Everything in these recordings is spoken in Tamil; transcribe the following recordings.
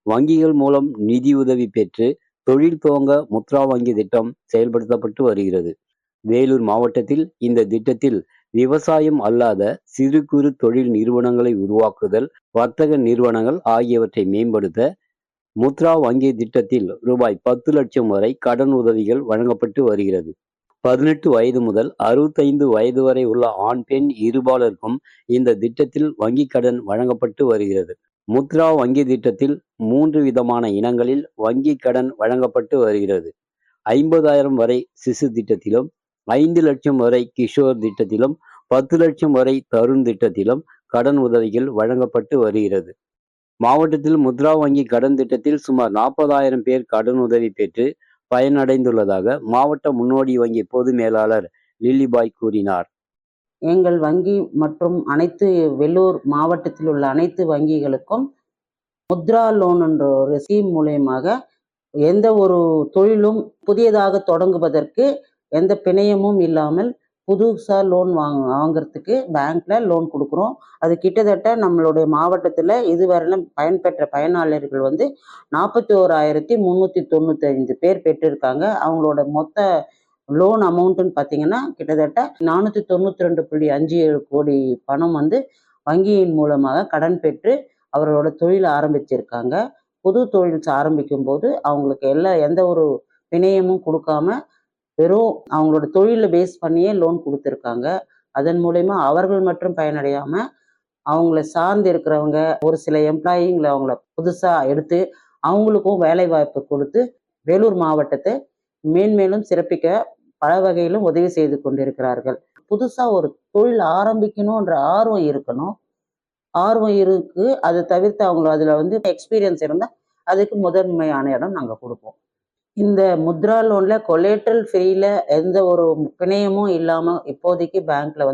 வங்கிகள் மூலம் நிதியுதவி பெற்று தொழில் துவங்க முத்ரா வங்கி திட்டம் செயல்படுத்தப்பட்டு வருகிறது. வேலூர் மாவட்டத்தில் இந்த திட்டத்தில் விவசாயம் அல்லாத சிறு குறு தொழில் நிறுவனங்களை உருவாக்குதல், வர்த்தக நிறுவனங்கள் ஆகியவற்றை மேம்படுத்த முத்ரா வங்கி திட்டத்தில் ரூபாய் 10 லட்சம் வரை கடன் உதவிகள் வழங்கப்பட்டு வருகிறது. 18 வயது முதல் 65 வயது வரை உள்ள ஆண், பெண் இருபாலருக்கும் இந்த திட்டத்தில் வங்கிக் கடன் வழங்கப்பட்டு வருகிறது. முத்ரா வங்கி திட்டத்தில் 3 விதமான இனங்களில் வங்கிக் கடன் வழங்கப்பட்டு வருகிறது. 50,000 வரை சிசு திட்டத்திலும், 5 லட்சம் வரை கிஷோர் திட்டத்திலும், 10 லட்சம் வரை தருண் திட்டத்திலும் கடன் உதவிகள் வழங்கப்பட்டு வருகிறது. மாவட்டத்தில் முத்ரா வங்கி கடன் திட்டத்தில் சுமார் 40,000 பேர் கடன் உதவி பெற்று பயனடைந்துள்ளதாக மாவட்ட முன்னோடி வங்கி பொது மேலாளர் லில்லிபாய் கூறினார். எங்கள் வங்கி மற்றும் அனைத்து வெள்ளூர் மாவட்டத்தில் உள்ள அனைத்து வங்கிகளுக்கும் முத்ரா லோன் என்ற ஒரு ஸ்கீம் மூலயமாக எந்த ஒரு தொழிலும் புதியதாக தொடங்குவதற்கு எந்த பிணையமும் இல்லாமல் புதுசாக லோன் வாங்குறதுக்கு பேங்க்ல லோன் கொடுக்குறோம். அது கிட்டத்தட்ட நம்மளுடைய மாவட்டத்தில் இதுவரையிலும் பயன்பெற்ற பயனாளர்கள் 41,395 பேர் பெற்றிருக்காங்க. அவங்களோட மொத்த லோன் அமௌண்ட்டுன்னு பார்த்தீங்கன்னா கிட்டத்தட்ட 492.57 கோடி பணம் வங்கியின் மூலமாக கடன் பெற்று அவர்களோட தொழில் ஆரம்பிச்சிருக்காங்க. புது தொழில் ஆரம்பிக்கும் போது அவங்களுக்கு எந்த ஒரு பிணையமும் கொடுக்காம வெறும் அவங்களோட தொழிலை பேஸ் பண்ணியே லோன் கொடுத்துருக்காங்க. அதன் மூலயமா அவர்கள் மட்டும் பயனடையாம அவங்கள சார்ந்து இருக்கிறவங்க ஒரு சில எம்ப்ளாயிங்களை அவங்கள புதுசாக எடுத்து அவங்களுக்கும் வேலை வாய்ப்பு கொடுத்து வேலூர் மாவட்டத்தை மேன்மேலும் சிறப்பிக்க பல வகையிலும் உதவி செய்து கொண்டிருக்கிறார்கள். புதுசாக ஒரு தொழில் ஆரம்பிக்கணுன்ற ஆர்வம் இருக்கணும். ஆர்வம் இருக்கு. அதை தவிர்த்து அவங்க அதில் எக்ஸ்பீரியன்ஸ் இருந்தால் அதுக்கு முதன்மையான இடம் நாங்கள் கொடுப்போம். இந்த முத்ரா லோன்ல கொலேட்ரல் ஃப்ரீல எந்த ஒரு பிணையமும் இல்லாமல் இப்போதைக்கு பேங்க்ல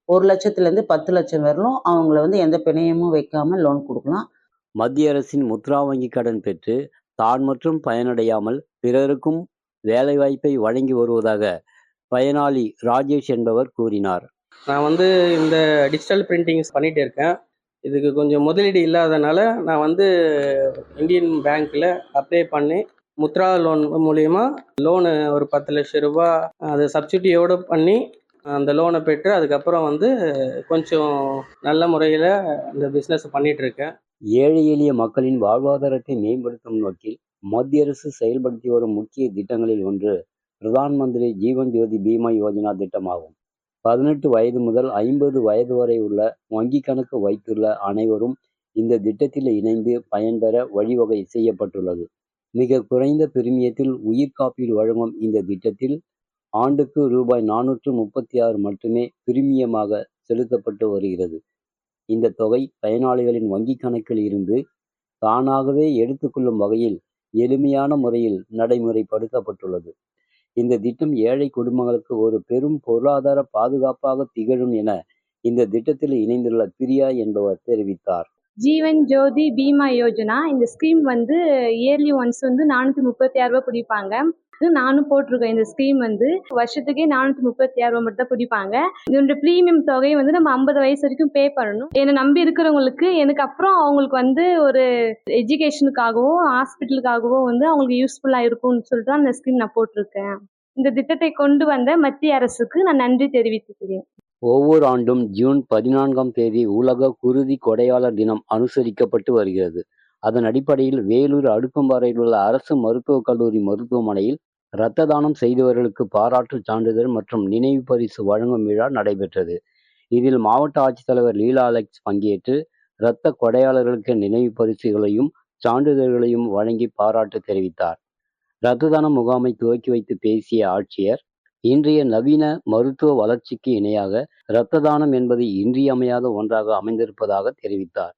1 லட்சத்துலேருந்து 10 லட்சம் வரலும் அவங்கள எந்த பிணையமும் வைக்காம லோன் கொடுக்கலாம். மத்திய அரசின் முத்ரா வங்கி கடன் பெற்று தான் மற்றும் பயனடையாமல் பிறருக்கும் வேலைவாய்ப்பை வழங்கி வருவதாக பயனாளி ராஜேஷ் என்பவர் கூறினார். நான் இந்த டிஜிட்டல் பிரிண்டிங்ஸ் பண்ணிட்டு இருக்கேன். இதுக்கு கொஞ்சம் முதலீடு இல்லாதனால நான் இந்தியன் பேங்க்ல அப்ளை பண்ணி முத்ரா லோன் மூலியமா லோனு ஒரு 10 லட்சம் ரூபாய் அதை சப்சிடியோடு பண்ணி அந்த லோனை பெற்று அதுக்கப்புறம் கொஞ்சம் நல்ல முறையில் இந்த பிஸ்னஸ் பண்ணிட்டு இருக்கேன். ஏழை எளிய மக்களின் வாழ்வாதாரத்தை மேம்படுத்தும் நோக்கில் மத்திய அரசு செயல்படுத்தி வரும் முக்கிய திட்டங்களில் ஒன்று பிரதான் மந்திரி ஜீவன் ஜோதி பீமா யோஜனா திட்டமாகும். 18 வயது முதல் 50 வயது வரை உள்ள வங்கி கணக்கு வைத்துள்ள அனைவரும் இந்த திட்டத்தில் இணைந்து பயன்பெற வழிவகை செய்யப்பட்டுள்ளது. மிக குறைந்த பிரிமியத்தில் உயிர் காப்பீடு வழங்கும் இந்த திட்டத்தில் ஆண்டுக்கு ரூபாய் 436 மட்டுமே பிரிமியமாக செலுத்தப்பட்டு வருகிறது. இந்த தொகை பயனாளிகளின் வங்கி கணக்கில் இருந்து தானாகவே எடுத்துக்கொள்ளும் வகையில் எளிமையான முறையில் நடைமுறைப்படுத்தப்பட்டுள்ளது. இந்த திட்டம் ஏழை குடும்பங்களுக்கு ஒரு பெரும் பொருளாதார பாதுகாப்பாக திகழும் என இந்த திட்டத்தில் இணைந்துள்ள பிரியா என்பவர் தெரிவித்தார். ஜீவன் ஜோதி பீமா யோஜனா இந்த ஸ்கீம் இயர்லி ஒன்ஸ் 436 ரூபாய் பிடிப்பாங்க. நானும் போட்டிருக்கேன். இந்த ஸ்கீம் வருஷத்துக்கே 436 ரூபாய் மட்டும் தான் பிடிப்பாங்க. இதோட ப்ரீமியம் தொகை நம்ம 50 வயசு வரைக்கும் பே பண்ணணும். என்னை நம்பி இருக்கிறவங்களுக்கு எனக்கு அப்புறம் அவங்களுக்கு ஒரு எஜுகேஷனுக்காகவும் ஹாஸ்பிட்டலுக்காகவும் அவங்களுக்கு யூஸ்ஃபுல்லாக இருக்கும்னு சொல்லிட்டு அந்த ஸ்கீம் நான் போட்டிருக்கேன். இந்த திட்டத்தை கொண்டு வந்த மத்திய அரசுக்கு நான் நன்றி தெரிவித்துக்கிறேன். ஒவ்வொரு ஆண்டும் ஜூன் 14ஆம் தேதி உலக குருதி கொடையாளர் தினம் அனுசரிக்கப்பட்டு வருகிறது. அதன் அடிப்படையில் வேலூர் அடுக்கம்பாறையில் உள்ள அரசு மருத்துவக் கல்லூரி மருத்துவமனையில் இரத்த தானம் செய்தவர்களுக்கு பாராட்டு சான்றிதழ் மற்றும் நினைவு பரிசு வழங்கும் விழா நடைபெற்றது. இதில் மாவட்ட ஆட்சித்தலைவர் லீலா அலெக்ஸ் பங்கேற்று இரத்த கொடையாளர்களுக்கு நினைவு பரிசுகளையும் சான்றிதழ்களையும் வழங்கி பாராட்டு தெரிவித்தார். இரத்த தான முகாமை துவக்கி வைத்து பேசிய ஆட்சியர், இன்றைய நவீன மருத்துவ வளர்ச்சிக்கு இணையாக இரத்த தானம் என்பது இன்றியமையாத ஒன்றாக அமைந்திருப்பதாக தெரிவித்தார்.